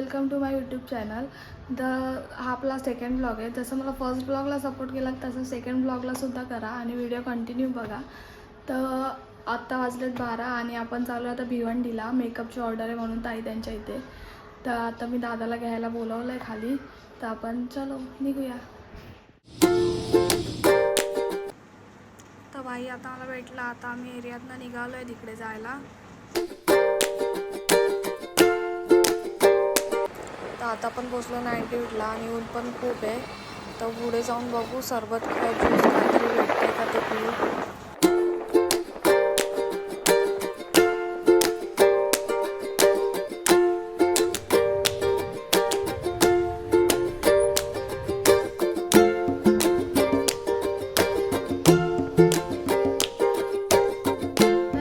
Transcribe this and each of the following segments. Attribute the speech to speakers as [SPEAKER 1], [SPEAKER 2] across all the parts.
[SPEAKER 1] Welcome to my YouTube channel. हा आपला second blog आहे. जसं मला फर्स्ट ब्लॉगला सपोर्ट केला तसं सेकंड ब्लॉगलासुद्धा करा आणि व्हिडिओ कंटिन्यू बघा. तर आत्ता वाजलेत 12 आणि आपण चालू आता भिवंडीला. मेकअपची ऑर्डर आहे म्हणून ताई त्यांच्या इथे. तर आता मी दादाला घ्यायला बोलवलं आहे खाली. तर आपण चलो निघूया. तर बाई आता मला भेटला. आता आम्ही एरियातनं निघालो आहे तिकडे जायला. तर आता पण पोचलो 98ला आणि ऊन पण खूप आहे. तर पुढे जाऊन बघू सरबत किंवा ज्यूस काहीतरी भेटते का ते पिऊ.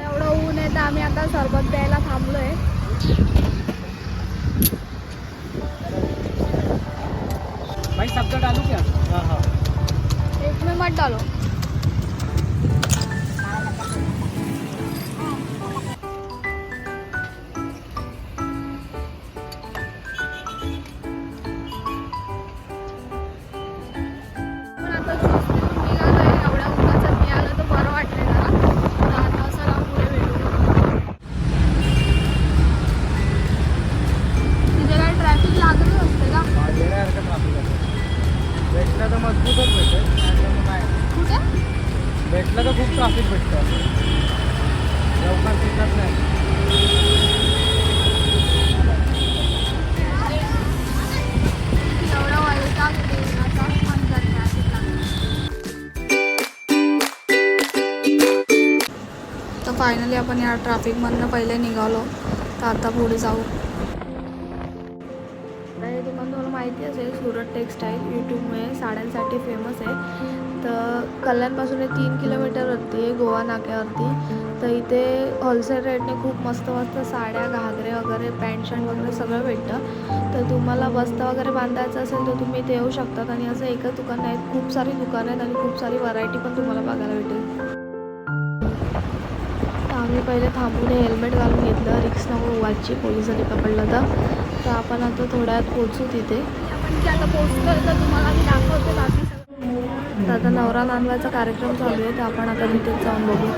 [SPEAKER 1] एवढं ऊन आहे तर आम्ही आता सरबत प्यायला थांबलो आहे.
[SPEAKER 2] भाई सबका डालू क्या? हाँ हाँ
[SPEAKER 1] एक में मत डालो. पण आता ज्यूस पिऊन निघालोय. एवढ्या उन्हाचं मिळालं तर बरं वाटलं जरा. तर आता चला पुढे भेटू. तिथे काय ट्रॅफिक लागतच असते का?
[SPEAKER 2] भेटलं तर मजबूतच भेटेल, नाहीतर मग नाही.
[SPEAKER 1] कुठे
[SPEAKER 2] भेटलं तर खूप ट्रॅफिक भेटतं, लवकर भेटत नाही.
[SPEAKER 1] एवढा वैताग येते उन्हाचा. मन जात ट्रॅफिक लागलं. तर फायनली आपण या ट्रॅफिकमधनं पहिले निघालो. तर आता पुढे जाऊ. तुम्हाला माहिती असेल सुरत टेक्सटाईल यूट्यूबमुळे साड्यांसाठी फेमस आहे. तर कल्याणपासून 3 किलोमीटरवरती आहे, गोवा नाक्यावरती. तर इथे होलसेल रेटने खूप मस्त मस्त साड्या, घागरे वगैरे, पॅन्ट शर्ट वगैरे सगळं भेटतं. तर तुम्हाला बस्ता वगैरे बांधायचं असेल तर तुम्ही इथे येऊ शकतात. आणि असं एकच दुकान नाही, खूप सारी दुकानं आहेत आणि खूप सारी व्हरायटी पण तुम्हाला बघायला भेटेल. तर आम्ही पहिले थांबून हेल्मेट घालून घेतलं, रिक्स नको वाजची, पोलिसांनी पकडलं तर आपण आता थोड्यात पोचू तिथे. आपण आता पोचलो तर तुम्हाला मी दाखवते बाकी सगळं. तर आता नवरा नांदवायचा कार्यक्रम चालू आहे. तर आपण आता तिथेच जाऊन बघू.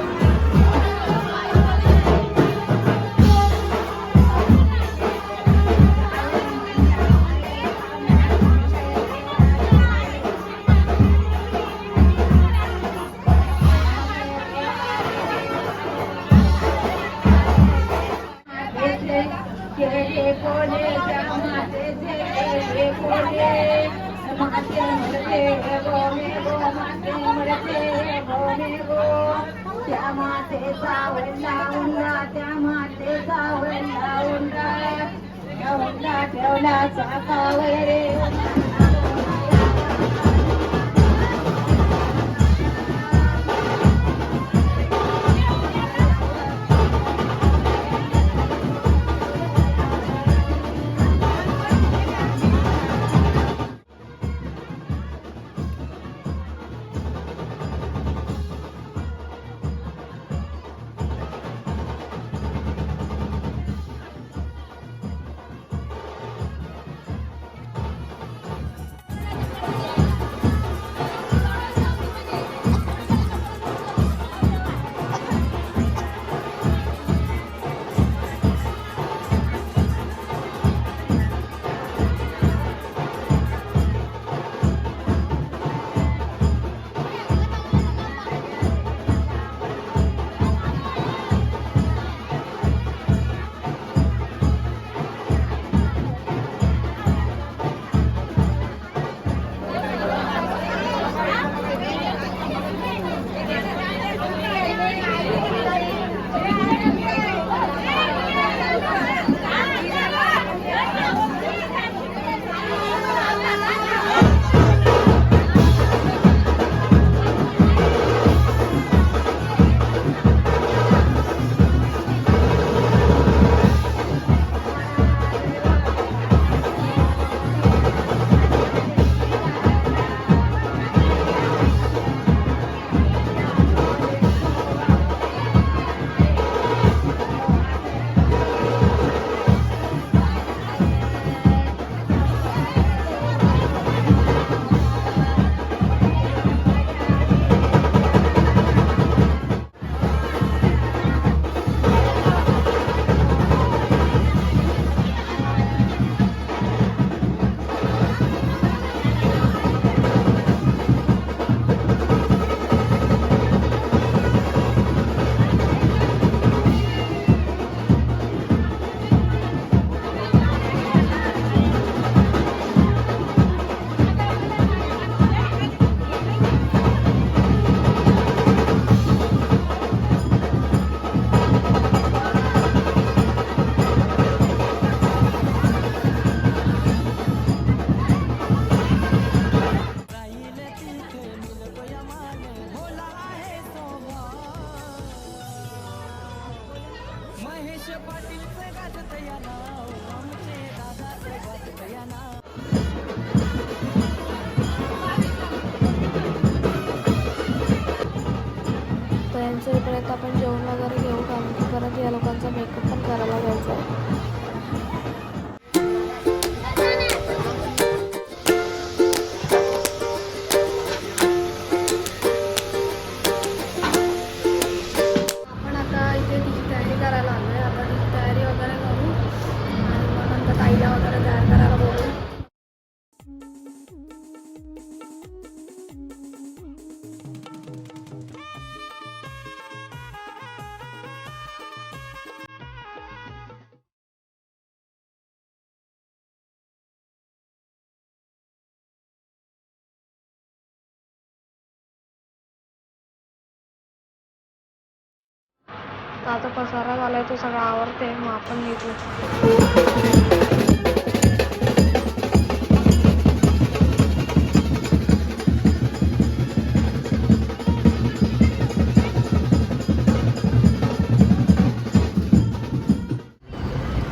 [SPEAKER 1] तर आता पसारा झाला आहे तो सगळा आवरते, मग आपण निघू.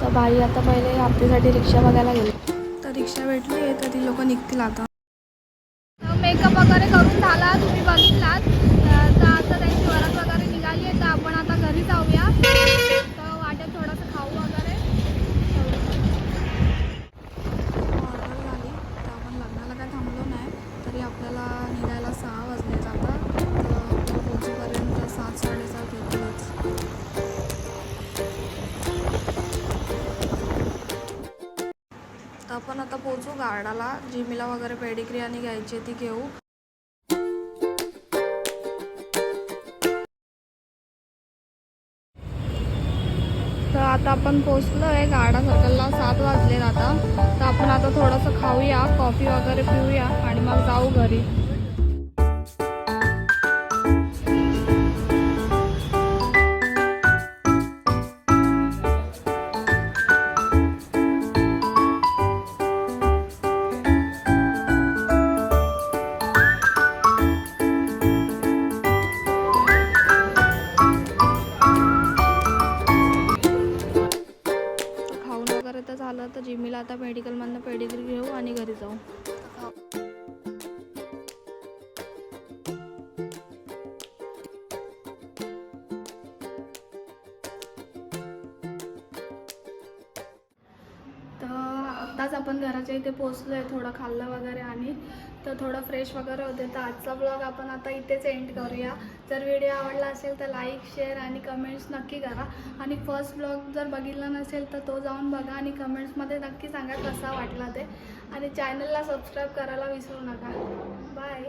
[SPEAKER 1] तर बाई आता पहिले आपल्यासाठी रिक्षा बघायला गेली. तर रिक्षा भेटली आहे तर ती लोक निघतील आता. मेकअप वगैरे करून झाला, तुम्ही बघितलात. तर आता त्यांची वरात वगैरे निघाली आहे, तर आपण आता घरी जाऊया. तर वाटेत थोडंसं खाऊ वगैरे ऑर्डर झाली. तर आपण लग्नाला काय थांबलो नाही, तरी आपल्याला निघायला 6 वाजले जातात. तर पोहोचेपर्यंत 7-7:30 होतीलच. तर आपण आता पोहोचू गार्डाला. जिमीला वगैरे पेडिग्री आणि घ्यायची ती घेऊ. तर आता आपण पोचलो आहे गार्डा सर्कलला. 7 वाजले आता. तर आपण आता थोडंसं खाऊया, कॉफी वगैरे पिऊया आणि मग जाऊ घरी. तर झालं. तर जिमीला आता मेडिकलमधनं पेडिग्री घेऊ आणि घरी जाऊ. तर आत्ताच आपण घराच्या इथे पोचलो आहे. थोडं खाल्लं वगैरे आणि तर थोडं फ्रेश वगैरे होते. तर आजचा ब्लॉग आपण आता इथेच एंड करूया. जर व्हिडिओ आवडला असेल तर लाईक, शेअर आणि कमेंट्स नक्की करा. आणि फर्स्ट ब्लॉग जर बघितला नसेल तर तो जाऊन बघा आणि कमेंट्समध्ये नक्की सांगा कसा वाटला ते. आणि चॅनलला सबस्क्राईब करायला विसरू नका. बाय.